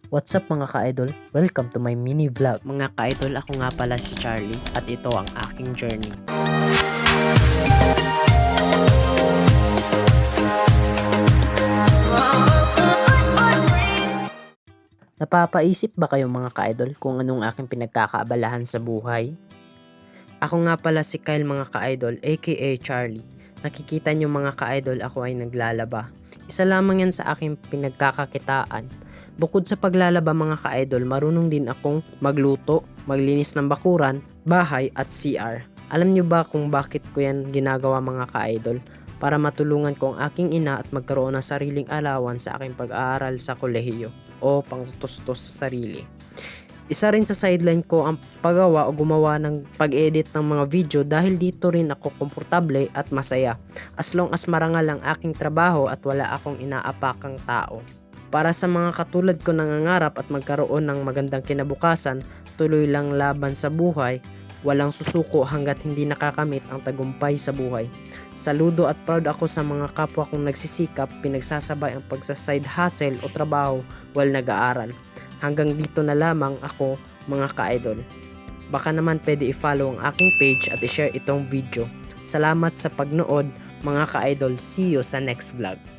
What's up mga ka-idol? Welcome to my mini vlog. Mga ka-idol, ako nga pala si Charlie at ito ang aking journey. Napapaisip ba kayo mga ka-idol kung anong aking pinagkakaabalahan sa buhay? Ako nga pala si Kyle mga ka-idol aka Charlie. Nakikita nyo mga ka-idol, ako ay naglalaba. Isa lamang yan sa aking pinagkakakitaan. Bukod sa paglalaba mga ka-idol, marunong din akong magluto, maglinis ng bakuran, bahay at CR. Alam nyo ba kung bakit ko yan ginagawa mga ka-idol? Para matulungan ko ang aking ina at magkaroon ng sariling alawan sa aking pag-aaral sa kolehiyo o pangtustos sa sarili. Isa rin sa sideline ko ang paggawa o gumawa ng pag-edit ng mga video dahil dito rin ako komportable at masaya as long as marangal ang aking trabaho at wala akong inaapakang tao. Para sa mga katulad ko nangangarap at magkaroon ng magandang kinabukasan, tuloy lang laban sa buhay, walang susuko hanggat hindi nakakamit ang tagumpay sa buhay. Saludo at proud ako sa mga kapwa kong nagsisikap, pinagsasabay ang pagsa-side hustle o trabaho while nag-aaral. Hanggang dito na lamang ako mga ka-idol. Baka naman pwede i-follow ang aking page at i-share itong video. Salamat sa pagnood mga ka-idol. See you sa next vlog.